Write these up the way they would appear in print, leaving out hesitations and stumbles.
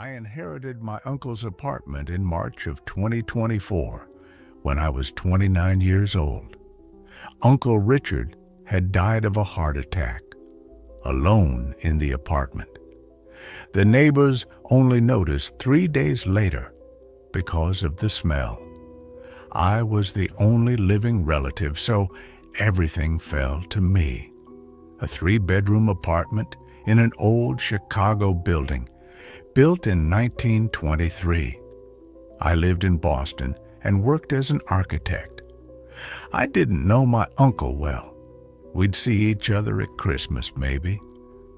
I inherited my uncle's apartment in March of 2024 when I was 29 years old. Uncle Richard had died of a heart attack, alone in the apartment. The neighbors only noticed 3 days later because of the smell. I was the only living relative, so everything fell to me. A 3-bedroom apartment in an old Chicago building, built in 1923. I lived in Boston and worked as an architect. I didn't know my uncle well. We'd see each other at Christmas, maybe.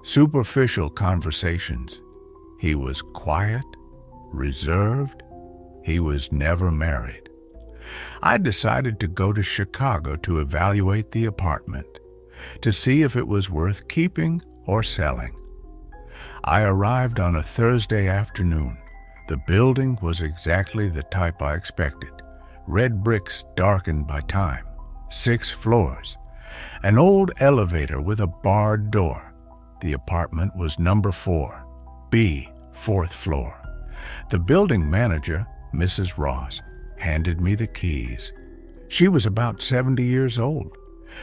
Superficial conversations. He was quiet, reserved. He was never married. I decided to go to Chicago to evaluate the apartment, to see if it was worth keeping or selling. I arrived on a Thursday afternoon. The building was exactly the type I expected. Red bricks darkened by time, 6 floors, an old elevator with a barred door. The apartment was number 4, B, 4th floor. The building manager, Mrs. Ross, handed me the keys. She was about 70 years old.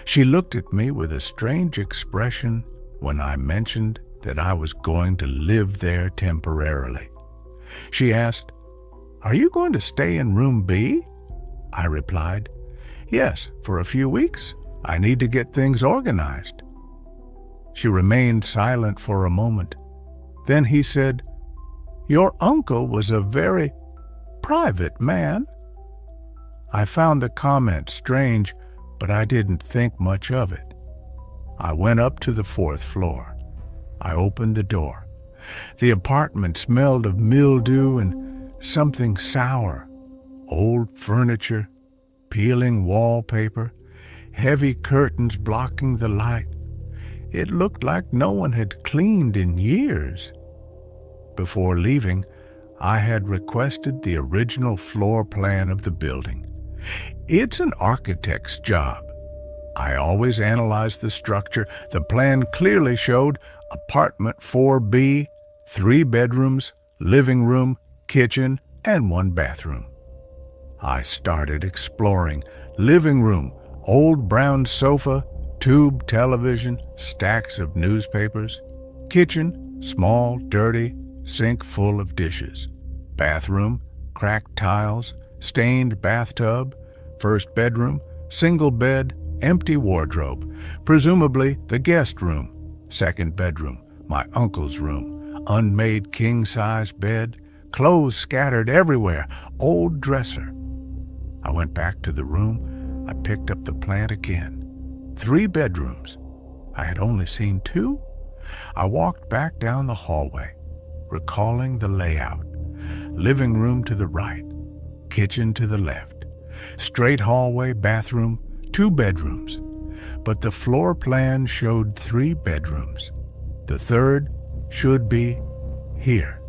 She looked at me with a strange expression when I mentioned that I was going to live there temporarily. She asked, "Are you going to stay in room B?" I replied, "Yes, for a few weeks. I need to get things organized." She remained silent for a moment. Then he said, "Your uncle was a very private man." I found the comment strange, but I didn't think much of it. I went up to the 4th floor. I opened the door. The apartment smelled of mildew and something sour. Old furniture, peeling wallpaper, heavy curtains blocking the light. It looked like no one had cleaned in years. Before leaving, I had requested the original floor plan of the building. It's an architect's job. I always analyzed the structure. The plan clearly showed apartment 4B, 3 bedrooms, living room, kitchen, and 1 bathroom. I started exploring. Living room, old brown sofa, tube television, stacks of newspapers. Kitchen, small, dirty, sink full of dishes. Bathroom, cracked tiles, stained bathtub. First bedroom, single bed, empty wardrobe, presumably the guest room. Second bedroom, my uncle's room, unmade king-size bed, clothes scattered everywhere, old dresser. I went back to the room. I picked up the plan again. 3 bedrooms. I had only seen 2. I walked back down the hallway, recalling the layout. Living room to the right, kitchen to the left, straight hallway, bathroom, 2 bedrooms. But the floor plan showed 3 bedrooms. The 3rd should be here.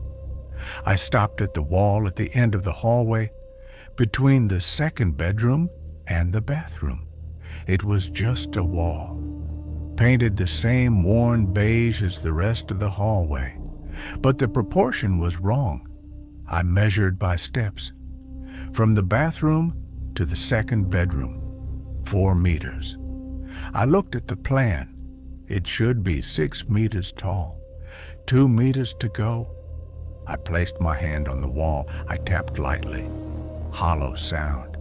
I stopped at the wall at the end of the hallway, between the 2nd bedroom and the bathroom. It was just a wall, painted the same worn beige as the rest of the hallway. But the proportion was wrong. I measured by steps. From the bathroom to the 2nd bedroom, 4 meters. I looked at the plan. It should be 6 meters tall, 2 meters to go. I placed my hand on the wall. I tapped lightly. Hollow sound.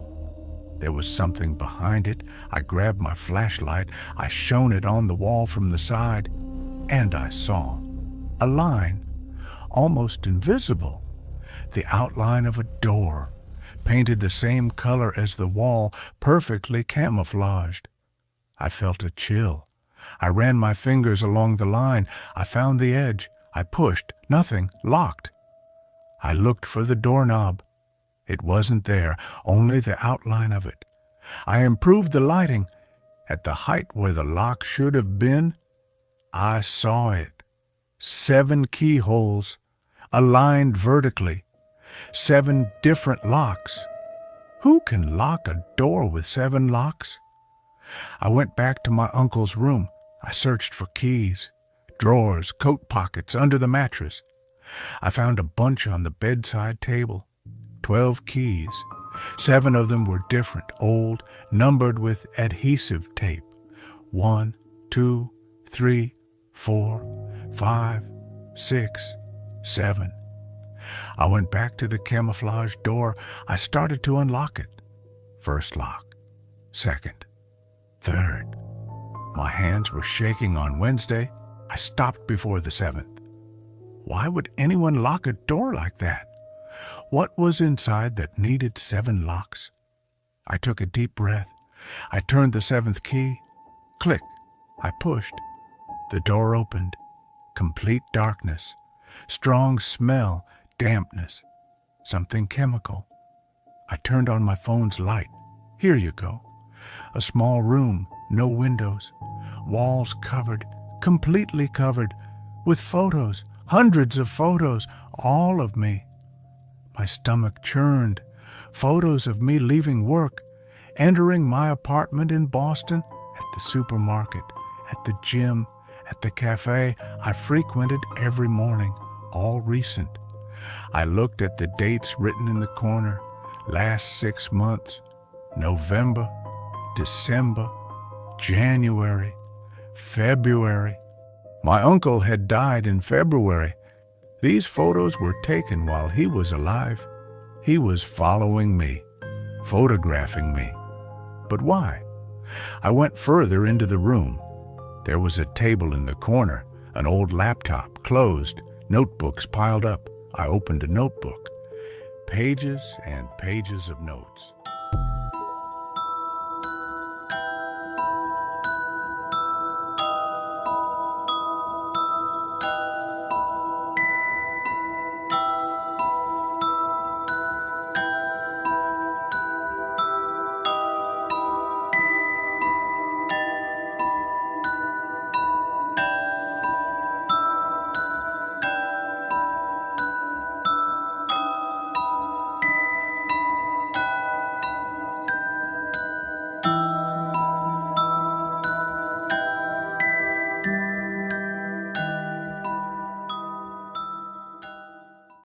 There was something behind it. I grabbed my flashlight. I shone it on the wall from the side, and I saw a line, almost invisible, the outline of a door, painted the same color as the wall, perfectly camouflaged. I felt a chill. I ran my fingers along the line. I found the edge. I pushed. Nothing. Locked. I looked for the doorknob. It wasn't there, only the outline of it. I improved the lighting. At the height where the lock should have been, I saw it. 7 keyholes, aligned vertically. 7 different locks. Who can lock a door with 7 locks? I went back to my uncle's room. I searched for keys, drawers, coat pockets, under the mattress. I found a bunch on the bedside table, 12 keys. 7 of them were different, old, numbered with adhesive tape. 1, 2, 3, 4, 5, 6, 7. I went back to the camouflage door. I started to unlock it. First lock, second, third. My hands were shaking on Wednesday. I stopped before the 7th. Why would anyone lock a door like that? What was inside that needed 7 locks? I took a deep breath. I turned the 7th key. Click. I pushed. The door opened. Complete darkness. Strong smell. Dampness. Something chemical. I turned on my phone's light. Here you go. A small room. No windows. Walls covered. Completely covered. With photos. Hundreds of photos. All of me. My stomach churned. Photos of me leaving work, entering my apartment in Boston, at the supermarket, at the gym, at the cafe I frequented every morning, all recent. I looked at the dates written in the corner, last 6 months, November, December, January, February. My uncle had died in February. These photos were taken while he was alive. He was following me, photographing me. But why? I went further into the room. There was a table in the corner, an old laptop, closed, notebooks piled up. I opened a notebook. Pages and pages of notes.